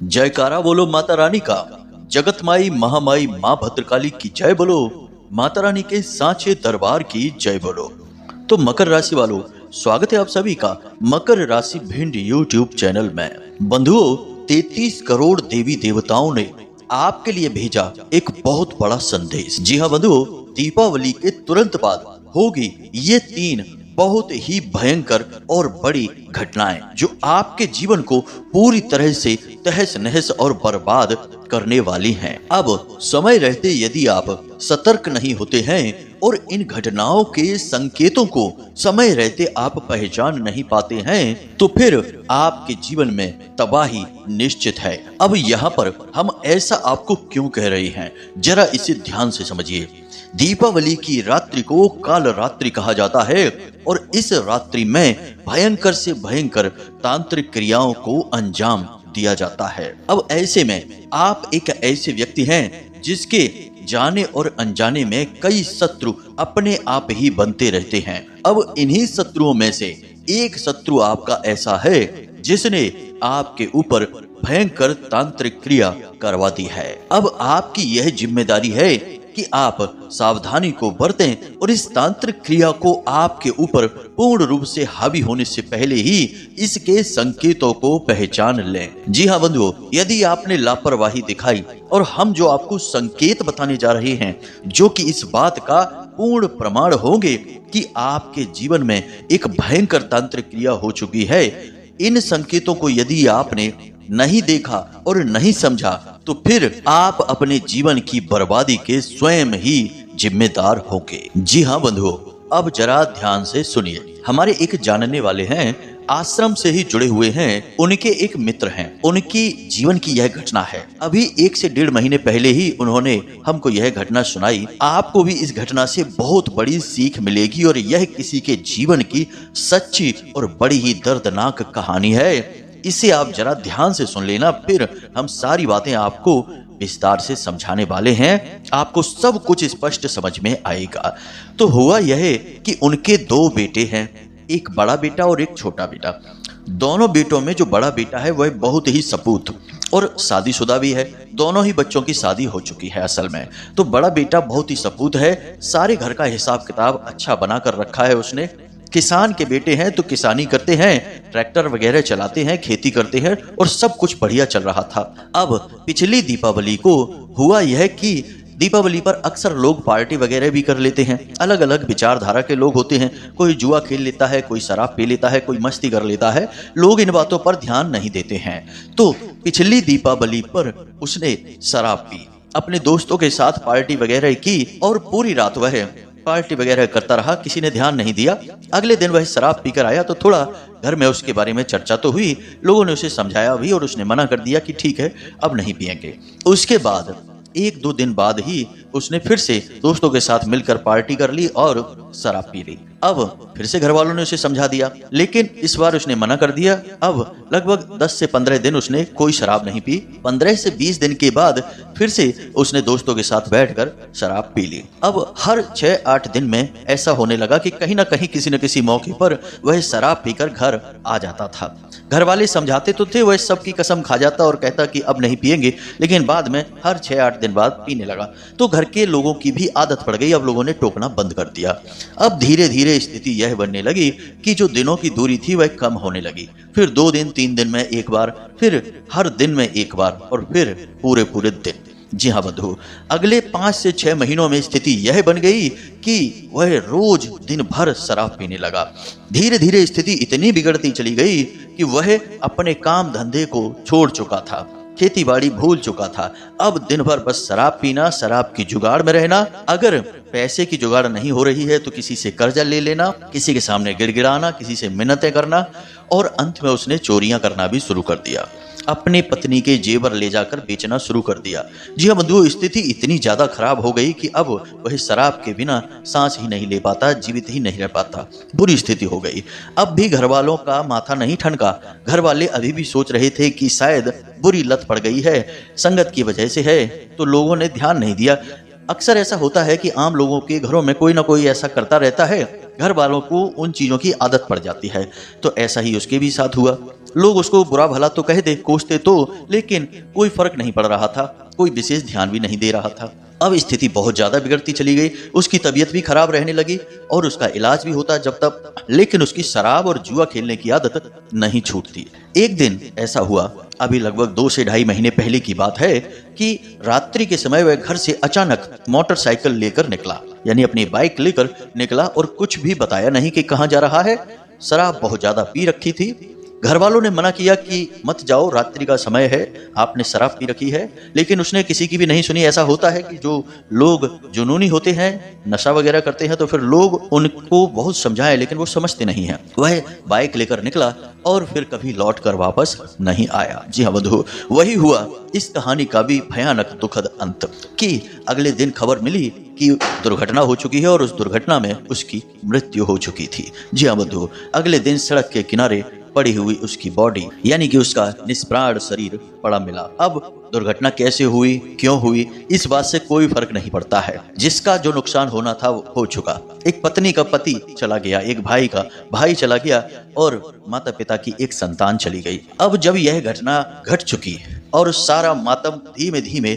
जयकारा बोलो माता रानी का। जगत माई महामाई माँ भद्रकाली की जय बोलो। माता रानी के सांचे दरबार की जय बोलो। तो मकर राशि वालों, स्वागत है आप सभी का मकर राशि भिंड यूट्यूब चैनल में। बंधुओं, 33 करोड़ देवी देवताओं ने आपके लिए भेजा एक बहुत बड़ा संदेश। जी हाँ बंधुओं, दीपावली के तुरंत बाद होगी ये 3 बहुत ही भयंकर और बड़ी घटनाएं जो आपके जीवन को पूरी तरह से तहस नहस और बर्बाद करने वाली हैं। अब समय रहते यदि आप सतर्क नहीं होते हैं और इन घटनाओं के संकेतों को समय रहते आप पहचान नहीं पाते हैं तो फिर आपके जीवन में तबाही निश्चित है। अब यहाँ पर हम ऐसा आपको क्यों कह रहे हैं, जरा इसे ध्यान से समझिए। दीपावली की रात्रि को काल रात्रि कहा जाता है और इस रात्रि में भयंकर से भयंकर तांत्रिक क्रियाओं को अंजाम दिया जाता है। अब ऐसे में आप एक ऐसे व्यक्ति हैं जिसके जाने और अनजाने में कई शत्रु अपने आप ही बनते रहते हैं। अब इन्हीं शत्रुओं में से एक शत्रु आपका ऐसा है जिसने आपके ऊपर भयंकर तांत्रिक क्रिया करवा दी है। अब आपकी यह जिम्मेदारी है कि आप सावधानी को बरतें और इस तांत्रिक क्रिया को आपके ऊपर पूर्ण रूप से हावी होने से पहले ही इसके संकेतों को पहचान लें। जी हाँ बंधुओं, यदि आपने लापरवाही दिखाई और हम जो आपको संकेत बताने जा रहे हैं जो कि इस बात का पूर्ण प्रमाण होंगे कि आपके जीवन में एक भयंकर तांत्रिक क्रिया हो चुकी है, इन संकेतों को यदि आपने नहीं देखा और नहीं समझा तो फिर आप अपने जीवन की बर्बादी के स्वयं ही जिम्मेदार होंगे। जी हाँ बंधुओं, अब जरा ध्यान से सुनिए। हमारे एक जानने वाले हैं, आश्रम से ही जुड़े हुए हैं, उनके एक मित्र हैं, उनकी जीवन की यह घटना है। अभी 1 से 1.5 महीने पहले ही उन्होंने हमको यह घटना सुनाई। आपको भी इस घटना से बहुत बड़ी सीख मिलेगी और यह किसी के जीवन की सच्ची और बड़ी ही दर्दनाक कहानी है। इसे आप जरा ध्यान से सुन लेना, फिर हम सारी बातें आपको विस्तार से समझाने वाले हैं, आपको सब कुछ स्पष्ट समझ में आएगा। तो हुआ यह कि उनके 2 बेटे हैं, एक बड़ा बेटा और एक छोटा बेटा। दोनों बेटों में जो बड़ा बेटा है वह बहुत ही सपूत और शादीशुदा भी है। दोनों ही बच्चों की शादी हो चुकी है असल में। तो बड़ा बेटा बहुत ही सपूत है, सारे घर का हिसाब किताब अच्छा बना कर रखा है उसने। किसान के बेटे हैं तो किसानी करते हैं, ट्रैक्टर वगैरह चलाते हैं, खेती करते हैं और सब कुछ बढ़िया चल रहा था। अब पिछली दीपावली को हुआ यह कि दीपावली पर अक्सर लोग पार्टी वगैरह भी कर लेते हैं। अलग अलग विचारधारा के लोग होते हैं, कोई जुआ खेल लेता है, कोई शराब पी लेता है, कोई मस्ती कर लेता है। लोग इन बातों पर ध्यान नहीं देते हैं। तो पिछली दीपावली पर उसने शराब पी, अपने दोस्तों के साथ पार्टी वगैरह की और पूरी रात वह पार्टी वगैरह करता रहा, किसी ने ध्यान नहीं दिया। अगले दिन वह शराब पीकर आया तो थोड़ा घर में उसके बारे में चर्चा तो हुई, लोगों ने उसे समझाया भी और उसने मना कर दिया कि ठीक है अब नहीं पिएंगे। उसके बाद 1-2 दिन बाद ही उसने फिर से दोस्तों के साथ मिलकर पार्टी कर ली और शराब पी ली। अब फिर से घर वालों ने उसे समझा दिया, लेकिन इस बार उसने मना कर दिया। अब लगभग 10 से 15 दिन उसने कोई शराब नहीं पी। 15 से 20 दिन के बाद फिर से उसने दोस्तों के साथ बैठकर शराब पी ली। अब हर 6-8 दिन में ऐसा होने लगा कि कहीं ना कहीं किसी न किसी मौके पर वह शराब पीकर घर आ जाता था। घर वाले समझाते तो थे, वह सबकी कसम खा जाता और कहता कि अब नहीं पिएंगे, लेकिन बाद में हर 6-8 दिन बाद पीने लगा। तो घर के लोगों की भी आदत पड़ गई, अब लोगों ने टोकना बंद कर दिया। अब धीरे धीरे स्थिति यह बनने लगी कि जो दिनों की दूरी थी वह कम होने लगी। फिर 2 दिन 3 दिन में एक बार, फिर हर दिन में एक बार और फिर पूरे पूरे दिन। जी हाँ बंधु, अगले 5 से 6 महीनों में स्थिति यह बन गई कि वह रोज दिन भर शराब पीने लगा। धीरे धीरे स्थिति इतनी बिगड़ती चली गई कि वह अपने काम धंधे को छोड़ चुका था, खेती बाड़ी भूल चुका था। अब दिन भर बस शराब पीना, शराब की जुगाड़ में रहना। अगर पैसे की जुगाड़ नहीं हो रही है तो किसी से कर्जा ले लेना, किसी के सामने गिड़गिड़ाना, किसी से मिन्नतें करना और अंत में उसने चोरियां करना भी शुरू कर दिया। अपने पत्नी के जेवर ले जाकर बेचना शुरू कर दिया। जी हाँ बंधुओं, स्थिति इतनी ज्यादा खराब हो गई कि अब वह शराब के बिना सांस ही नहीं ले पाता, जीवित ही नहीं रह पाता। बुरी स्थिति हो गई। अब भी घर वालों का माथा नहीं ठनका। घर वाले अभी भी सोच रहे थे कि शायद बुरी लत पड़ गई है, संगत की वजह से है, तो लोगों ने ध्यान नहीं दिया। अक्सर ऐसा होता है कि आम लोगों के घरों में कोई ना कोई ऐसा करता रहता है, घर वालों को उन चीज़ों की आदत पड़ जाती है। तो ऐसा ही उसके भी साथ हुआ। लोग उसको बुरा भला तो कह दे, कोसते तो, लेकिन कोई फर्क नहीं पड़ रहा था, कोई विशेष ध्यान भी नहीं दे रहा था। अब स्थिति बहुत ज़्यादा बिगड़ती चली गई, उसकी तबीयत भी खराब रहने लगी और उसका इलाज भी होता जब तक, लेकिन उसकी शराब और जुआ खेलने की आदत नहीं छूटती। एक दिन ऐसा हुआ, अभी लगभग 2 से ढाई महीने पहले की बात है, कि रात्रि के समय वह घर से अचानक मोटरसाइकिल लेकर निकला, यानी अपनी बाइक लेकर निकला और कुछ भी बताया नहीं कि कहाँ जा रहा है। शराब बहुत ज्यादा पी रखी थी। घर वालों ने मना किया कि मत जाओ, रात्रि का समय है, आपने शराब पी रखी है, लेकिन उसने किसी की भी नहीं सुनी। ऐसा होता है कि जो लोग जुनूनी होते हैं, नशा वगैरह करते हैं, तो फिर लोग उनको बहुत समझाएं लेकिन वो समझते नहीं हैं। वह बाइक लेकर निकला और फिर कभी लौट कर वापस नहीं आया। जी हाँ बंधु, वही हुआ इस कहानी का भी भयानक दुखद अंत, कि अगले दिन खबर मिली कि दुर्घटना हो चुकी है और उस दुर्घटना में उसकी मृत्यु हो चुकी थी। जी हाँ बंधु, अगले दिन सड़क के किनारे पड़ी हुई उसकी बॉडी, यानी कि उसका निष्प्राण शरीर पड़ा मिला। अब दुर्घटना कैसे हुई, क्यों हुई, इस बात से कोई फर्क नहीं पड़ता है। जिसका जो नुकसान होना था वो हो चुका। एक पत्नी का पति चला गया, एक भाई का भाई चला गया और माता पिता की एक संतान चली गई। अब जब यह घटना घट चुकी और सारा मातम धीमे धीमे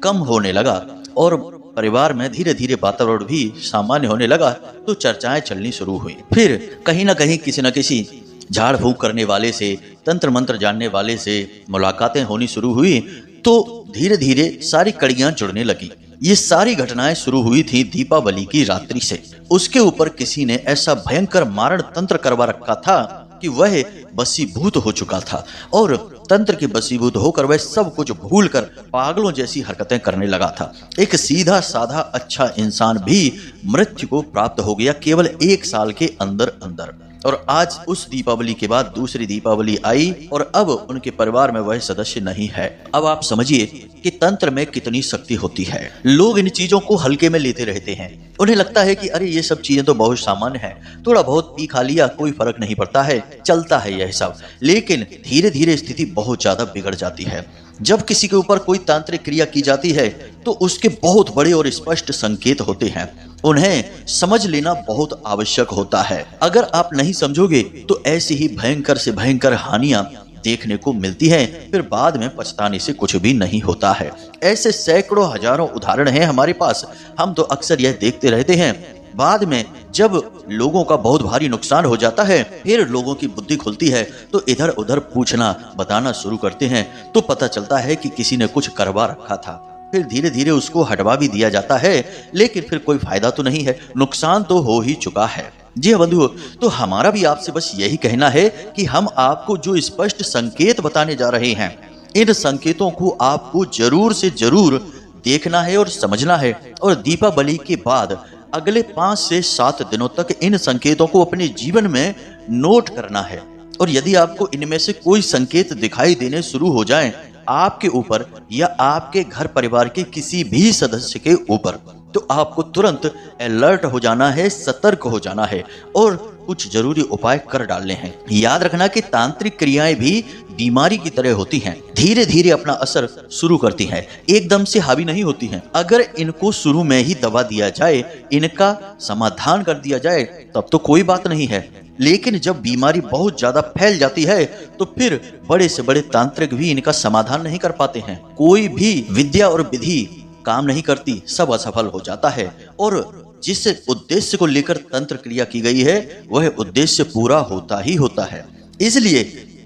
कम होने लगा और परिवार में धीरे धीरे वातावरण भी सामान्य होने लगा, तो चर्चाएं चलनी शुरू हुई। फिर कहीं ना कहीं किसी न किसी झाड़ फूंक करने वाले से, तंत्र मंत्र जानने वाले से मुलाकातें होनी शुरू हुई, तो धीरे धीरे सारी कड़ियां जुड़ने लगी। ये सारी घटनाएं शुरू हुई थी दीपावली की रात्रि से। उसके ऊपर किसी ने ऐसा भयंकर मारण तंत्र करवा रखा था कि वह बसीभूत हो चुका था और तंत्र के बसीभूत होकर वह सब कुछ भूलकर पागलों जैसी हरकतें करने लगा था। एक सीधा साधा अच्छा इंसान भी मृत्यु को प्राप्त हो गया केवल 1 साल के अंदर अंदर। और आज उस दीपावली के बाद दूसरी दीपावली आई और अब उनके परिवार में वह सदस्य नहीं है। अब आप समझिए कि तंत्र में कितनी शक्ति होती है। लोग इन चीजों को हल्के में लेते रहते हैं। उन्हें लगता है कि अरे ये सब चीजें तो बहुत सामान्य है, थोड़ा बहुत पी खा लिया, कोई फर्क नहीं पड़ता है, चलता है यह सब। लेकिन धीरे धीरे स्थिति बहुत ज्यादा बिगड़ जाती है। जब किसी के ऊपर कोई तांत्रिक क्रिया की जाती है तो उसके बहुत बड़े और स्पष्ट संकेत होते हैं। उन्हें समझ लेना बहुत आवश्यक होता है। अगर आप नहीं समझोगे तो ऐसी ही भयंकर से भयंकर हानियां देखने को मिलती हैं, फिर बाद में पछताने से कुछ भी नहीं होता है। ऐसे सैकड़ों हजारों उदाहरण हैं हमारे पास। हम तो अक्सर यह देखते रहते हैं। बाद में जब लोगों का बहुत भारी नुकसान हो जाता है, फिर लोगों की बुद्धि खुलती है तो इधर उधर पूछना बताना शुरू करते हैं, तो पता चलता है कि किसी ने कुछ करवा रखा था। फिर धीरे धीरे उसको हटवा भी दिया जाता है, लेकिन फिर कोई फायदा तो नहीं है, नुकसान तो हो ही चुका है। जी बंधुओं, तो हमारा भी आपसे बस यही कहना है कि हम आपको जो स्पष्ट संकेत बताने जा रहे हैं, इन संकेतों को आपको जरूर से जरूर देखना है और समझना है। और दीपावली के बाद अगले 5 से 7 दिनों तक इन संकेतों को अपने जीवन में नोट करना है। और यदि आपको इनमें से कोई संकेत दिखाई देने शुरू हो जाएं, आपके ऊपर या आपके घर परिवार के किसी भी सदस्य के ऊपर, तो आपको तुरंत अलर्ट हो जाना है, सतर्क हो जाना है और कुछ जरूरी उपाय कर डालने हैं। याद रखना कि तांत्रिक क्रियाएं भी बीमारी की तरह होती हैं, धीरे धीरे अपना असर शुरू करती हैं, एकदम से हावी नहीं होती हैं। अगर इनको शुरू में ही दबा दिया जाए, इनका समाधान कर दिया जाए, तब तो कोई बात नहीं है। लेकिन जब बीमारी बहुत ज्यादा फैल जाती है तो फिर बड़े से बड़े तांत्रिक भी इनका समाधान नहीं कर पाते हैं। कोई भी विद्या और विधि काम नहीं करती, सब असफल हो जाता है। और जिस उद्देश्य को लेकर तंत्र क्रिया की गई है, वह उद्देश्य पूरा होता ही होता है। इसलिए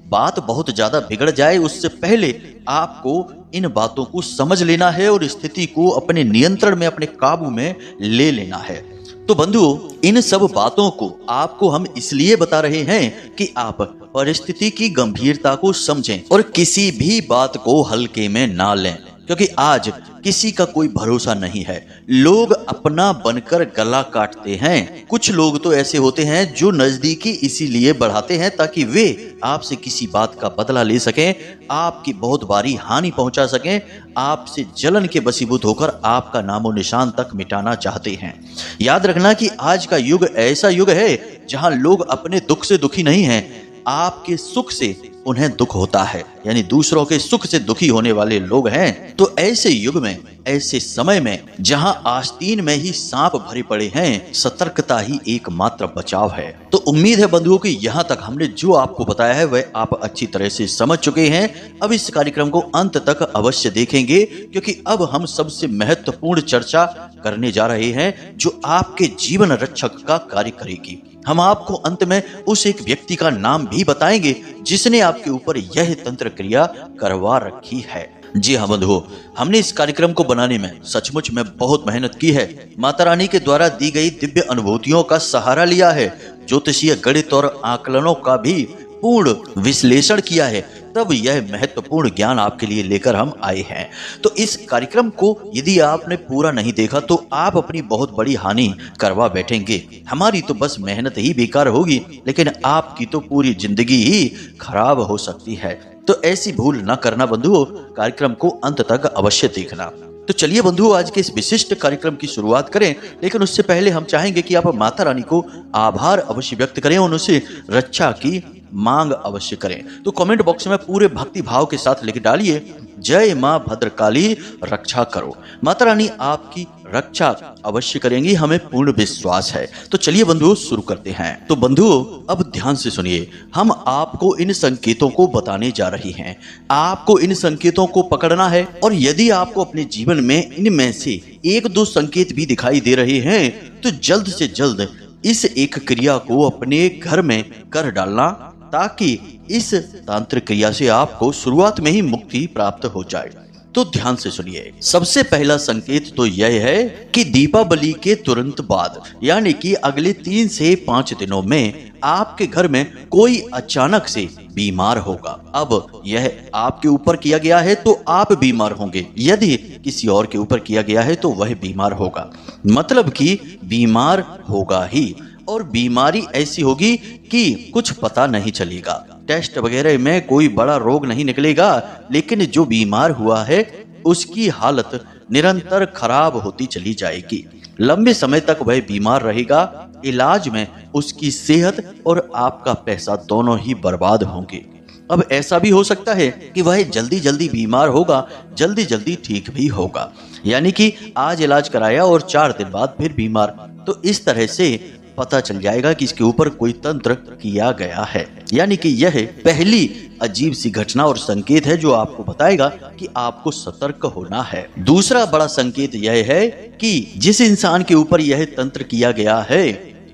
बात बहुत ज्यादा बिगड़ जाए उससे पहले आपको इन बातों को समझ लेना है और स्थिति को अपने नियंत्रण में, अपने काबू में ले लेना है। तो बंधुओं, इन सब बातों को आपको हम इसलिए बता रहे हैं कि आप परिस्थिति की गंभीरता को समझें और किसी भी बात को हल्के में ना लें, क्योंकि आज किसी का कोई भरोसा नहीं है। लोग अपना बनकर गला काटते हैं। कुछ लोग तो ऐसे होते हैं जो नजदीकी इसीलिए बढ़ाते हैं ताकि वे आपसे किसी बात का बदला ले सकें, आपकी बहुत भारी हानि पहुंचा सकें, आपसे जलन के बसीभूत होकर आपका नामो निशान तक मिटाना चाहते हैं। याद रखना कि आज का युग ऐसा युग है जहां लोग अपने दुख से दुखी नहीं हैं, आपके सुख से उन्हें दुख होता है, यानी दूसरों के सुख से दुखी होने वाले लोग हैं। तो ऐसे युग में, ऐसे समय में जहां आस्तीन में ही सांप भरे पड़े हैं, सतर्कता ही एकमात्र बचाव है। तो उम्मीद है बंधुओं कि यहाँ तक हमने जो आपको बताया है वह आप अच्छी तरह से समझ चुके हैं। अब इस कार्यक्रम को अंत तक अवश्य देखेंगे, क्योंकि अब हम सबसे महत्वपूर्ण चर्चा करने जा रहे हैं जो आपके जीवन रक्षक का कार्य करेगी। हम आपको अंत में उस एक व्यक्ति का नाम भी बताएंगे जिसने आपके ऊपर यह तंत्र क्रिया करवा रखी है। जी हाँ बंधुओं, हमने इस कार्यक्रम को बनाने में सचमुच में बहुत मेहनत की है। माता रानी के द्वारा दी गई दिव्य अनुभूतियों का सहारा लिया है, ज्योतिषीय गणित और आकलनों का भी पूर्ण विश्लेषण किया है, तब यह महत्वपूर्ण ज्ञान आपके लिए लेकर हम आए हैं। तो इस कार्यक्रम को यदि आपने पूरा नहीं देखा तो आप अपनी बहुत बड़ी हानि करवा बैठेंगे। हमारी तो बस मेहनत ही बेकार होगी, लेकिन आपकी तो पूरी जिंदगी ही खराब हो सकती है। तो ऐसी भूल न करना बंधुओं, कार्यक्रम को अंत तक अवश्य देखना। तो चलिए बंधुओं, आज के इस विशिष्ट कार्यक्रम की शुरुआत करें, लेकिन उससे पहले हम चाहेंगे कि आप माता रानी को आभार अवश्य व्यक्त करें और उनसे रक्षा की मांग अवश्य करें। तो कमेंट बॉक्स में पूरे भक्ति भाव के साथ लिख डालिए, जय मां भद्रकाली रक्षा करो। माता रानी आपकी रक्षा अवश्य करेंगी, हमें पूर्ण विश्वास है। तो चलिए बंधुओं शुरू करते हैं। तो बंधुओं अब ध्यान से सुनिए, हम आपको इन संकेतों को बताने जा रही हैं। आपको इन संकेतों को पकड़ना है, और यदि आपको अपने जीवन में इनमें से एक दो संकेत भी दिखाई दे रहे हैं तो जल्द से जल्द इस एक क्रिया को अपने घर में कर डालना, ताकि इस तांत्रिक क्रिया से आपको शुरुआत में ही मुक्ति प्राप्त हो जाए। तो ध्यान से सुनिए, सबसे पहला संकेत तो यह है कि दीपावली के तुरंत बाद, यानी कि अगले 3 से 5 दिनों में आपके घर में कोई अचानक से बीमार होगा। अब यह आपके ऊपर किया गया है तो आप बीमार होंगे, यदि किसी और के ऊपर किया गया है तो वह बीमार होगा, मतलब कि बीमार होगा ही। और बीमारी ऐसी होगी कि कुछ पता नहीं चलेगा, टेस्ट वगैरह में कोई बड़ा रोग नहीं निकलेगा, लेकिन जो बीमार हुआ है उसकी हालत निरंतर खराब होती चली जाएगी। लंबे समय तक वह बीमार रहेगा, इलाज में उसकी सेहत और आपका पैसा दोनों ही बर्बाद होंगे। अब ऐसा भी हो सकता है कि वह जल्दी जल्दी बीमार होगा, जल्दी जल्दी ठीक भी होगा, यानी कि आज इलाज कराया और 4 दिन बाद फिर बीमार। तो इस तरह से पता चल जाएगा कि इसके ऊपर कोई तंत्र किया गया है, यानी कि यह पहली अजीब सी घटना और संकेत है जो आपको बताएगा कि आपको सतर्क होना है। दूसरा बड़ा संकेत यह है कि जिस इंसान के ऊपर यह तंत्र किया गया है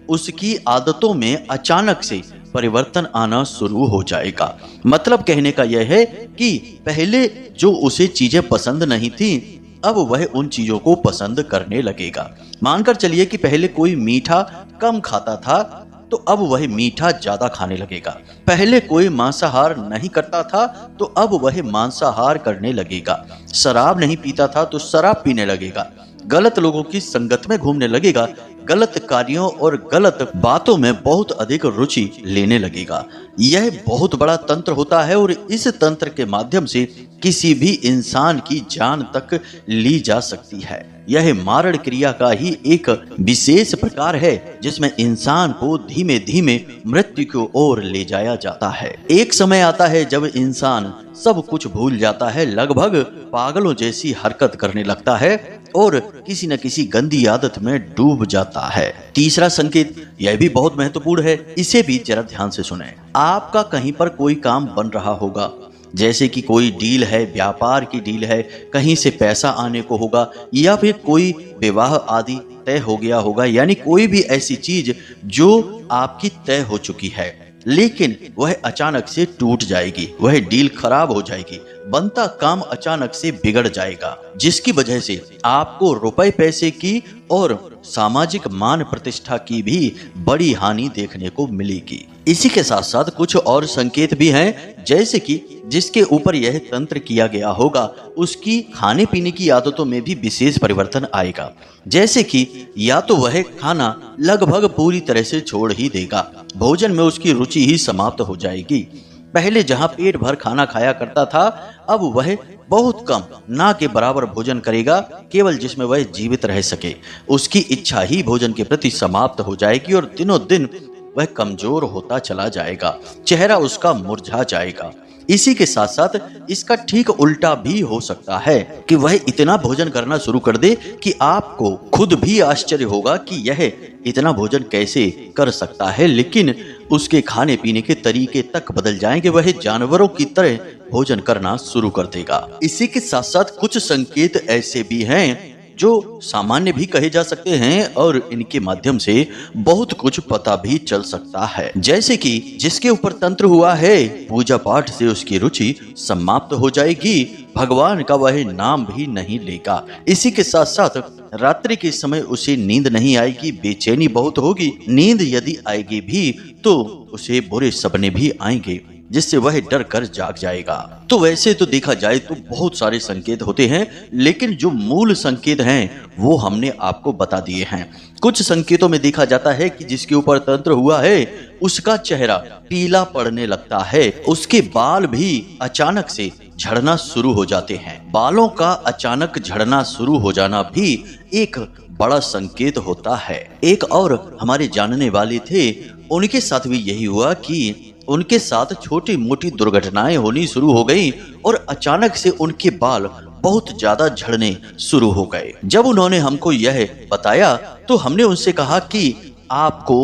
उसकी आदतों में अचानक से परिवर्तन आना शुरू हो जाएगा। मतलब कहने का यह है कि पहले जो उसे चीजें पसंद नहीं थी, अब वह उन चीजों को पसंद करने लगेगा। मानकर चलिए कि पहले कोई मीठा कम खाता था, तो अब वह मीठा ज्यादा खाने लगेगा। पहले कोई मांसाहार नहीं करता था, तो अब वह मांसाहार करने लगेगा। शराब नहीं पीता था तो शराब पीने लगेगा। गलत लोगों की संगत में घूमने लगेगा। गलत कार्यों और गलत बातों में बहुत अधिक रुचि लेने लगेगा। यह बहुत बड़ा तंत्र होता है और इस तंत्र के माध्यम से किसी भी इंसान की जान तक ली जा सकती है। यह मारण क्रिया का ही एक विशेष प्रकार है जिसमें इंसान को धीमे धीमे मृत्यु की ओर ले जाया जाता है। एक समय आता है जब इंसान सब कुछ भूल जाता है, लगभग पागलों जैसी हरकत करने लगता है और किसी न किसी गंदी आदत में डूब जाता है। तीसरा संकेत यह भी बहुत महत्वपूर्ण है, इसे भी जरा ध्यान से सुनें। आपका कहीं पर कोई काम बन रहा होगा, जैसे कि कोई डील है, व्यापार की डील है, कहीं से पैसा आने को होगा, या फिर कोई विवाह आदि तय हो गया होगा, यानी कोई भी ऐसी चीज जो आपकी तय हो चुकी है, लेकिन वह अचानक से टूट जाएगी, वह डील खराब हो जाएगी, बनता काम अचानक से बिगड़ जाएगा, जिसकी वजह से आपको रुपए पैसे की और सामाजिक मान प्रतिष्ठा की भी बड़ी हानि देखने को मिलेगी। इसी के साथ साथ कुछ और संकेत भी हैं, जैसे कि जिसके ऊपर यह तंत्र किया गया होगा उसकी खाने पीने की आदतों में भी विशेष परिवर्तन आएगा। जैसे कि या तो वह खाना लगभग पूरी तरह से छोड़ ही देगा, भोजन में उसकी रुचि ही समाप्त हो जाएगी। पहले जहां पेट भर खाना खाया करता था, अब वह बहुत कम, ना के बराबर भोजन करेगा, केवल जिसमें वह जीवित रह सके। उसकी इच्छा ही भोजन के प्रति समाप्त हो जाएगी और दिनों दिन वह कमजोर होता चला जाएगा, चेहरा उसका मुरझा जाएगा। इसी के साथ साथ इसका ठीक उल्टा भी हो सकता है कि वह इतना भोजन करना शुरू कर दे कि आपको खुद भी आश्चर्य होगा कि यह इतना भोजन कैसे कर सकता है, लेकिन उसके खाने पीने के तरीके तक बदल जाएंगे, वह जानवरों की तरह भोजन करना शुरू कर देगा। इसी के साथ साथ कुछ संकेत ऐसे भी हैं जो सामान्य भी कहे जा सकते हैं और इनके माध्यम से बहुत कुछ पता भी चल सकता है। जैसे कि जिसके ऊपर तंत्र हुआ है, पूजा पाठ से उसकी रुचि समाप्त हो जाएगी, भगवान का वह नाम भी नहीं लेगा। इसी के साथ साथ रात्रि के समय उसे नींद नहीं आएगी, बेचैनी बहुत होगी, नींद यदि आएगी भी तो उसे बुरे सपने भी आएंगे जिससे वह डर कर जाग जाएगा। तो वैसे तो देखा जाए तो बहुत सारे संकेत होते हैं, लेकिन जो मूल संकेत हैं वो हमने आपको बता दिए हैं। कुछ संकेतों में देखा जाता है कि जिसके ऊपर तंत्र हुआ है उसका चेहरा पीला पड़ने लगता है, उसके बाल भी अचानक से झड़ना शुरू हो जाते हैं। बालों का अचानक झड़ना शुरू हो जाना भी एक बड़ा संकेत होता है। एक और हमारे जानने वाले थे, उनके साथ भी यही हुआ कि उनके साथ छोटी मोटी दुर्घटनाएं होनी शुरू हो गई और अचानक से उनके बाल बहुत ज्यादा झड़ने शुरू हो गए। जब उन्होंने हमको यह बताया तो हमने उनसे कहा कि आपको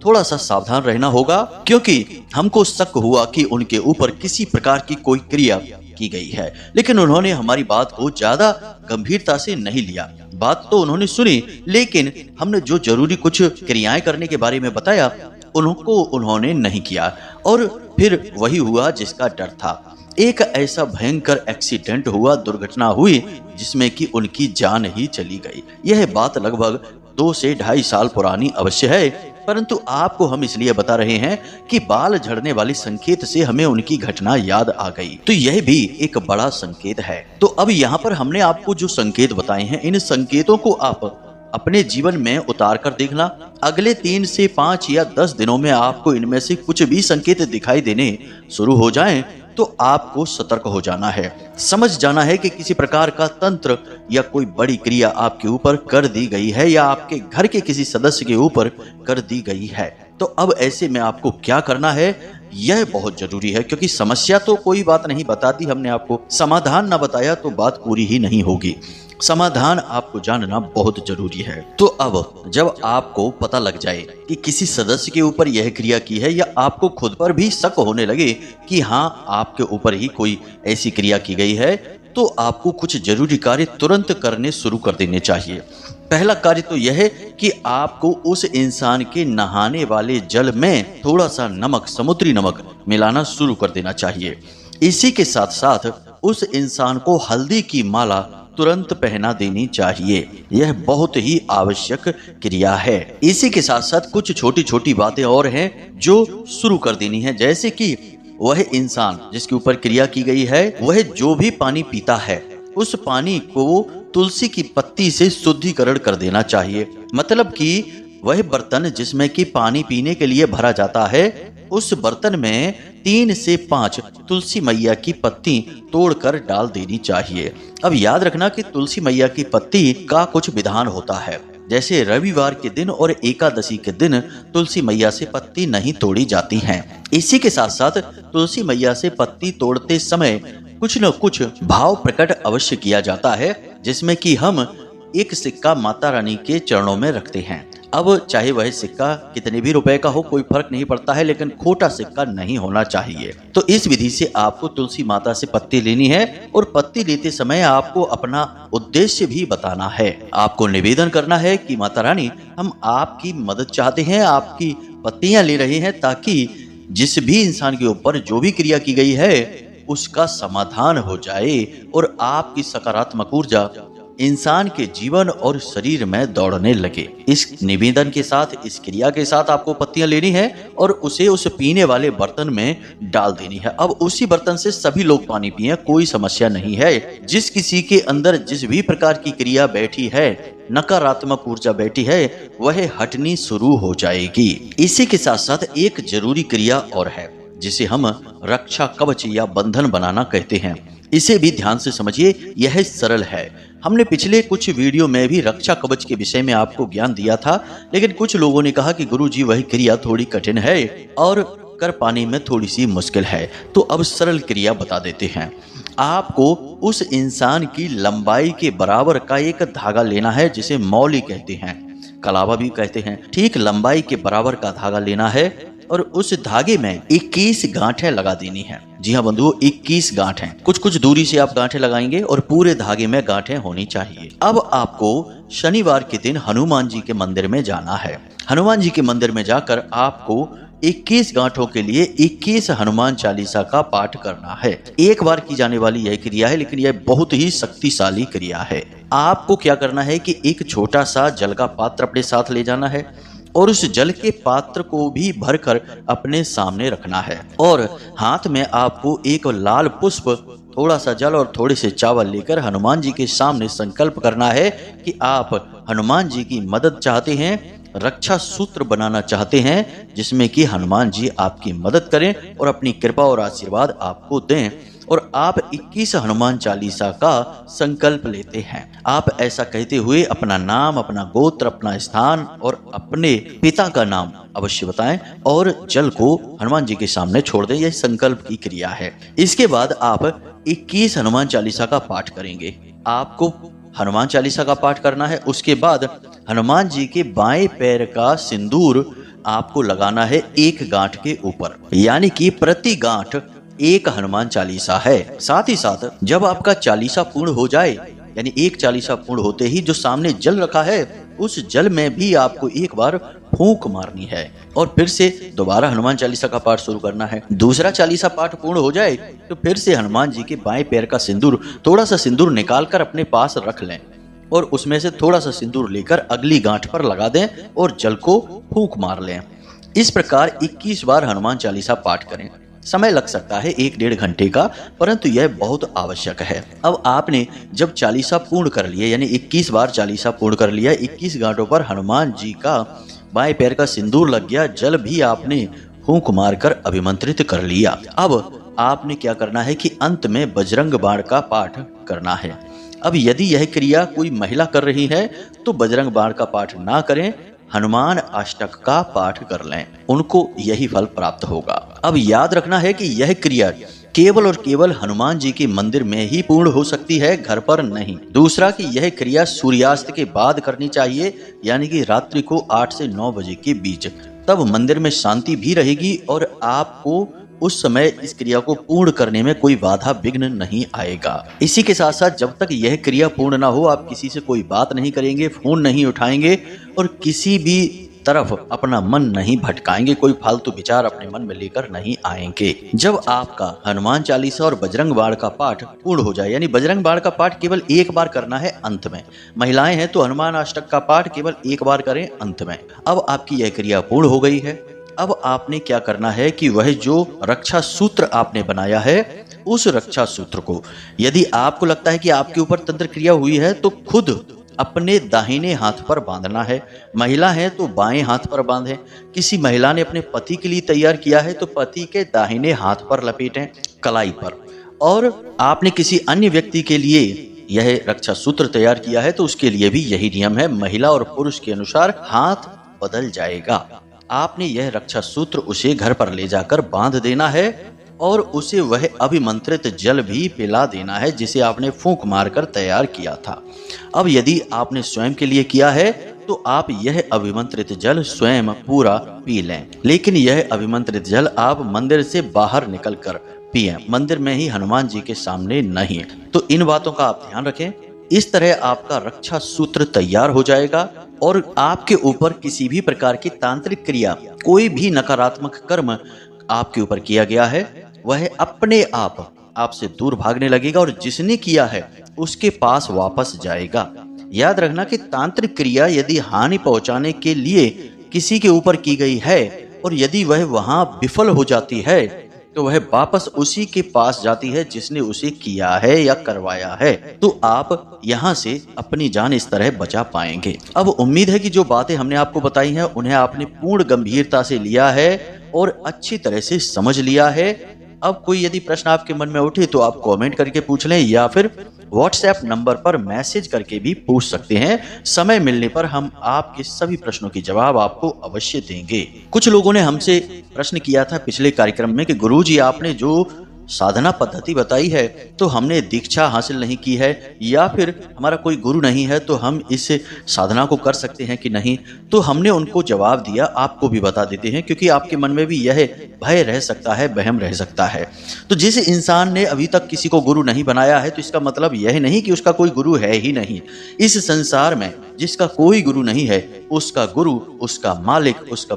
थोड़ा सा सावधान रहना होगा, क्योंकि हमको शक हुआ कि उनके ऊपर किसी प्रकार की कोई क्रिया की गई है। लेकिन उन्होंने हमारी बात को ज्यादा गंभीरता से नहीं लिया। बात तो उन्होंने सुनी, लेकिन हमने जो जरूरी कुछ क्रियाएं करने के बारे में बताया उनको उन्होंने नहीं किया और फिर वही हुआ जिसका डर था। एक ऐसा भयंकर एक्सीडेंट हुआ, दुर्घटना हुई जिसमें कि उनकी जान ही चली गई। यह बात लगभग 2 से 2.5 साल पुरानी अवश्य है, परंतु आपको हम इसलिए बता रहे हैं कि बाल झड़ने वाले संकेत से हमें उनकी घटना याद आ गई, तो यह भी एक बड़ा संकेत है। तो अब यहाँ पर हमने आपको जो संकेत बताए हैं, इन संकेतों को आप अपने जीवन में उतार कर देखना। अगले 3 से 5 या 10 दिनों में आपको इनमें से कुछ भी संकेत दिखाई देने शुरू हो जाएं, तो आपको सतर्क हो जाना है, समझ जाना है कि किसी प्रकार का तंत्र या कोई बड़ी क्रिया आपके ऊपर कर दी गई है या आपके घर के किसी सदस्य के ऊपर कर दी गई है। तो अब ऐसे में आपको क्या करना है, यह बहुत जरूरी है, क्योंकि समस्या तो कोई बात नहीं बताती, हमने आपको समाधान ना बताया तो बात पूरी ही नहीं होगी। समाधान आपको जानना बहुत जरूरी है। तो अब जब आपको पता लग जाए कि किसी सदस्य के ऊपर यह क्रिया की है या आपको खुद पर भी शक होने लगे कि हाँ आपके ऊपर ही कोई ऐसी क्रिया की गई है, तो आपको कुछ जरूरी कार्य तुरंत करने शुरू कर देने चाहिए। पहला कार्य तो यह है कि आपको उस इंसान के नहाने वाले जल में थोड़ा सा नमक, समुद्री नमक मिलाना शुरू कर देना चाहिए। इसी के साथ साथ उस इंसान को हल्दी की माला तुरंत पहना देनी चाहिए। यह बहुत ही आवश्यक क्रिया है। इसी के साथ साथ कुछ छोटी छोटी बातें और हैं जो शुरू कर देनी है, जैसे कि वह इंसान जिसके ऊपर क्रिया की गई है, वह जो भी पानी पीता है उस पानी को तुलसी की पत्ती से शुद्धिकरण कर देना चाहिए। मतलब कि वह बर्तन जिसमें कि पानी पीने के लिए भरा जाता है, उस बर्तन में 3 से 5 तुलसी मैया की पत्ती तोड़कर डाल देनी चाहिए। अब याद रखना कि तुलसी मैया की पत्ती का कुछ विधान होता है, जैसे रविवार के दिन और एकादशी के दिन तुलसी मैया से पत्ती नहीं तोड़ी जाती हैं। इसी के साथ साथ तुलसी मैया से पत्ती तोड़ते समय कुछ न कुछ भाव प्रकट अवश्य किया जाता है, जिसमें कि हम एक सिक्का माता रानी के चरणों में रखते हैं। अब चाहे वह सिक्का कितने भी रुपए का हो, कोई फर्क नहीं पड़ता है, लेकिन खोटा सिक्का नहीं होना चाहिए। तो इस विधि से आपको तुलसी माता से पत्ती लेनी है और पत्ती लेते समय आपको अपना उद्देश्य भी बताना है। आपको निवेदन करना है कि माता रानी, हम आपकी मदद चाहते हैं, आपकी पत्तियां ले रहे हैं ताकि जिस भी इंसान के ऊपर जो भी क्रिया की गई है उसका समाधान हो जाए और आपकी सकारात्मक ऊर्जा इंसान के जीवन और शरीर में दौड़ने लगे। इस निवेदन के साथ, इस क्रिया के साथ आपको पत्तियां लेनी है और उसे उस पीने वाले बर्तन में डाल देनी है। अब उसी बर्तन से सभी लोग पानी पिए, कोई समस्या नहीं है। जिस किसी के अंदर जिस भी प्रकार की क्रिया बैठी है, नकारात्मक ऊर्जा बैठी है, वह हटनी शुरू हो जाएगी। इसी के साथ साथ एक जरूरी क्रिया और है जिसे हम रक्षा कवच या बंधन बनाना कहते हैं। इसे भी ध्यान से समझिए, यह सरल है। हमने पिछले कुछ वीडियो में भी रक्षा कवच के विषय में आपको ज्ञान दिया था, लेकिन कुछ लोगों ने कहा कि गुरुजी वही क्रिया थोड़ी कठिन है और कर पाने में थोड़ी सी मुश्किल है, तो अब सरल क्रिया बता देते हैं। आपको उस इंसान की लंबाई के बराबर का एक धागा लेना है, जिसे मौली कहते हैं, कलावा भी कहते हैं। ठीक लंबाई के बराबर का धागा लेना है और उस धागे में 21 गांठें लगा देनी है। जी हाँ बंधुओं, 21 गांठें। कुछ कुछ दूरी से आप गांठें लगाएंगे और पूरे धागे में गांठें होनी चाहिए। अब आपको शनिवार के दिन हनुमान जी के मंदिर में जाना है। हनुमान जी के मंदिर में जाकर आपको 21 गांठों के लिए 21 हनुमान चालीसा का पाठ करना है। एक बार की जाने वाली यह क्रिया है, लेकिन यह बहुत ही शक्तिशाली क्रिया है। आपको क्या करना है कि एक छोटा सा जल का पात्र अपने साथ ले जाना है और उस जल के पात्र को भी भरकर अपने सामने रखना है और हाथ में आपको एक लाल पुष्प, थोड़ा सा जल और थोड़े से चावल लेकर हनुमान जी के सामने संकल्प करना है कि आप हनुमान जी की मदद चाहते हैं, रक्षा सूत्र बनाना चाहते हैं, जिसमें कि हनुमान जी आपकी मदद करें और अपनी कृपा और आशीर्वाद आपको दें। और आप 21 हनुमान चालीसा का संकल्प लेते हैं। आप ऐसा कहते हुए अपना नाम, अपना गोत्र, अपना स्थान और अपने पिता का नाम अवश्य बताएं और जल को हनुमान जी के सामने छोड़ दें। यह संकल्प की क्रिया है। इसके बाद आप 21 हनुमान चालीसा का पाठ करेंगे। आपको हनुमान चालीसा का पाठ करना है। उसके बाद हनुमान जी के बाएं पैर का सिंदूर आपको लगाना है एक गांठ के ऊपर, यानी कि प्रति गांठ एक हनुमान चालीसा है। साथ ही साथ जब आपका चालीसा पूर्ण हो जाए, यानी एक चालीसा पूर्ण होते ही जो सामने जल रखा है उस जल में भी आपको एक बार फूंक मारनी है और फिर से दोबारा हनुमान चालीसा का पाठ शुरू करना है। दूसरा चालीसा पाठ पूर्ण हो जाए तो फिर से हनुमान जी के बाएं पैर का सिंदूर, थोड़ा सा सिंदूर निकालकर अपने पास रख लें और उसमें से थोड़ा सा सिंदूर लेकर अगली गांठ पर लगा दें और जल को फूंक मार लें। इस प्रकार 21 बार हनुमान चालीसा पाठ करें। समय लग सकता है 1-1.5 घंटे का, परंतु यह बहुत आवश्यक है। अब आपने जब चालीसा पूर्ण कर लिया, यानी 21 बार चालीसा पूर्ण कर लिया, 21 गांठों पर हनुमान जी का बाएं पैर का सिंदूर लग गया, जल भी आपने फूंक मारकर अभिमंत्रित कर लिया। अब आपने क्या करना है कि अंत में बजरंग बाण का पाठ करना है। अब यदि यह क्रिया कोई महिला कर रही है तो बजरंग बाण का पाठ ना करें, हनुमान अष्टक का पाठ कर लें, उनको यही फल प्राप्त होगा। अब याद रखना है कि यह क्रिया केवल और केवल हनुमान जी के मंदिर में ही पूर्ण हो सकती है, घर पर नहीं। दूसरा कि यह क्रिया सूर्यास्त के बाद करनी चाहिए, यानी कि रात्रि को 8 से 9 बजे के बीच। तब मंदिर में शांति भी रहेगी और आपको उस समय इस क्रिया को पूर्ण करने में कोई बाधा विघ्न नहीं आएगा। इसी के साथ साथ जब तक यह क्रिया पूर्ण ना हो, आप किसी से कोई बात नहीं करेंगे, फोन नहीं उठाएंगे और किसी भी तरफ अपना मन नहीं भटकाएंगे, कोई फालतू विचार अपने मन में लेकर नहीं आएंगे। जब आपका हनुमान चालीसा और बजरंग बाण का पाठ पूर्ण हो जाए, यानी बजरंग बाण का पाठ केवल एक बार करना है अंत में। महिलाएं हैं तो हनुमान अष्टक का पाठ केवल एक बार करें अंत में। अब आपकी यह क्रिया पूर्ण हो गई है। अब आपने क्या करना है कि वह जो रक्षा सूत्र आपने बनाया है, उस रक्षा सूत्र को, यदि आपको लगता है कि आपके ऊपर तंत्र क्रिया हुई है तो खुद अपने दाहिने हाथ पर बांधना है। महिला है तो बाएं हाथ पर बांधें। किसी महिला ने अपने पति के लिए तैयार किया है तो पति के दाहिने हाथ पर लपेटें, कलाई पर। और आपने किसी अन्य व्यक्ति के लिए यह रक्षा सूत्र तैयार किया है तो उसके लिए भी यही नियम है, महिला और पुरुष के अनुसार हाथ बदल जाएगा। आपने यह रक्षा सूत्र उसे घर पर ले जाकर बांध देना है और उसे वह अभिमंत्रित जल भी पिला देना है जिसे आपने फूंक मारकर तैयार किया था। अब यदि आपने स्वयं के लिए किया है तो आप यह अभिमंत्रित जल स्वयं पूरा पी लें, लेकिन यह अभिमंत्रित जल आप मंदिर से बाहर निकलकर पिएं, मंदिर में ही हनुमान जी के सामने नहीं। तो इन बातों का आप ध्यान रखें। इस तरह आपका रक्षा सूत्र तैयार हो जाएगा और आपके ऊपर किसी भी प्रकार की तांत्रिक क्रिया, कोई भी नकारात्मक कर्म आपके ऊपर किया गया है, वह अपने आप आपसे दूर भागने लगेगा और जिसने किया है उसके पास वापस जाएगा। याद रखना कि तांत्रिक क्रिया यदि हानि पहुंचाने के लिए किसी के ऊपर की गई है और यदि वह वहां विफल हो जाती है तो वह वापस उसी के पास जाती है जिसने उसे किया है या करवाया है। तो आप यहाँ से अपनी जान इस तरह बचा पाएंगे। अब उम्मीद है कि जो बातें हमने आपको बताई हैं उन्हें आपने पूर्ण गंभीरता से लिया है और अच्छी तरह से समझ लिया है। अब कोई यदि प्रश्न आपके मन में उठे तो आप कमेंट करके पूछ लें या फिर व्हाट्सएप नंबर पर मैसेज करके भी पूछ सकते हैं। समय मिलने पर हम आपके सभी प्रश्नों के जवाब आपको अवश्य देंगे। कुछ लोगों ने हमसे प्रश्न किया था पिछले कार्यक्रम में कि गुरुजी आपने जो साधना पद्धति बताई है तो हमने दीक्षा हासिल नहीं की है या फिर हमारा कोई गुरु नहीं है तो हम इस साधना को कर सकते हैं कि नहीं। तो हमने उनको जवाब दिया, आपको भी बता देते हैं क्योंकि आपके मन में भी यह भय रह सकता है, वहम रह सकता है। तो जिस इंसान ने अभी तक किसी को गुरु नहीं बनाया है तो इसका मतलब यह नहीं कि उसका कोई गुरु है ही नहीं। इस संसार में जिसका कोई गुरु नहीं है उसका गुरु, उसका मालिक, उसका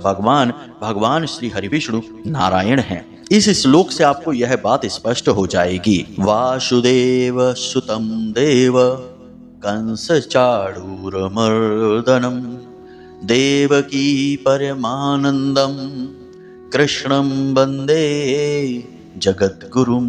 भगवान श्री हरि विष्णु नारायण है। इस श्लोक से आपको यह बात स्पष्ट हो जाएगी। वासुदेव सुतं देव कंस चाणूरमर्दनम देवकी परमानंदम कृष्णं वंदे जगद्गुरुम।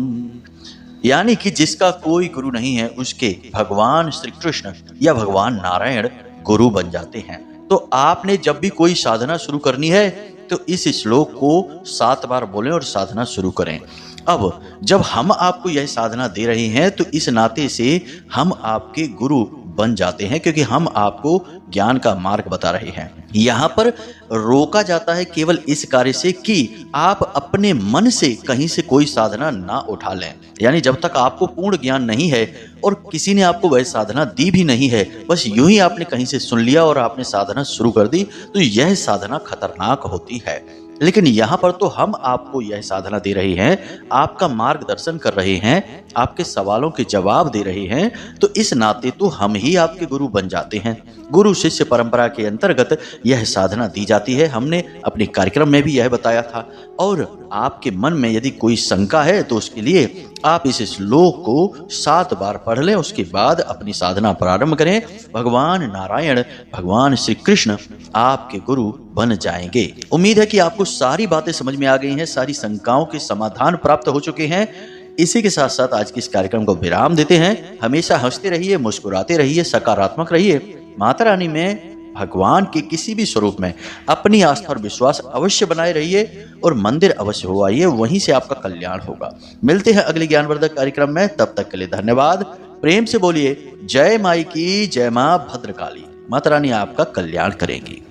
यानी कि जिसका कोई गुरु नहीं है उसके भगवान श्री कृष्ण या भगवान नारायण गुरु बन जाते हैं। तो आपने जब भी कोई साधना शुरू करनी है तो इस श्लोक को 7 बार बोलें और साधना शुरू करें। अब जब हम आपको यह साधना दे रहे हैं तो इस नाते से हम आपके गुरु बन जाते हैं क्योंकि हम आपको ज्ञान का मार्ग बता रहे हैं। यहाँ पर रोका जाता है केवल इस कार्य से कि आप अपने मन से कहीं से कोई साधना ना उठा लें। यानी जब तक आपको पूर्ण ज्ञान नहीं है और किसी ने आपको वह साधना दी भी नहीं है, बस यूं ही आपने कहीं से सुन लिया और आपने साधना शुरू कर दी, तो यह साधना खतरनाक होती है। लेकिन यहाँ पर तो हम आपको यह साधना दे रहे हैं, आपका मार्गदर्शन कर रहे हैं, आपके सवालों के जवाब दे रहे हैं, तो इस नाते तो हम ही आपके गुरु बन जाते हैं। गुरु शिष्य परंपरा के अंतर्गत यह साधना दी जाती है। हमने अपने कार्यक्रम में भी यह बताया था। और आपके मन में यदि कोई शंका है तो उसके लिए आप इस श्लोक को 7 बार पढ़ लें, उसके बाद अपनी साधना प्रारंभ करें। भगवान नारायण, भगवान श्री कृष्ण आपके गुरु बन जाएंगे। उम्मीद है कि आपको सारी बातें समझ में आ गई हैं, सारी शंकाओं के समाधान प्राप्त हो चुके हैं। इसी के साथ साथ आज के इस कार्यक्रम को विराम देते हैं। हमेशा हंसते रहिए, मुस्कुराते रहिए, सकारात्मक रहिए। माता रानी में, भगवान के किसी भी स्वरूप में अपनी आस्था और विश्वास अवश्य बनाए रहिए और मंदिर अवश्य हो आइए, वहीं से आपका कल्याण होगा। मिलते हैं अगले ज्ञानवर्धक कार्यक्रम में, तब तक के लिए धन्यवाद। प्रेम से बोलिए जय माई की, जय मां भद्रकाली। माता रानी आपका कल्याण करेंगी।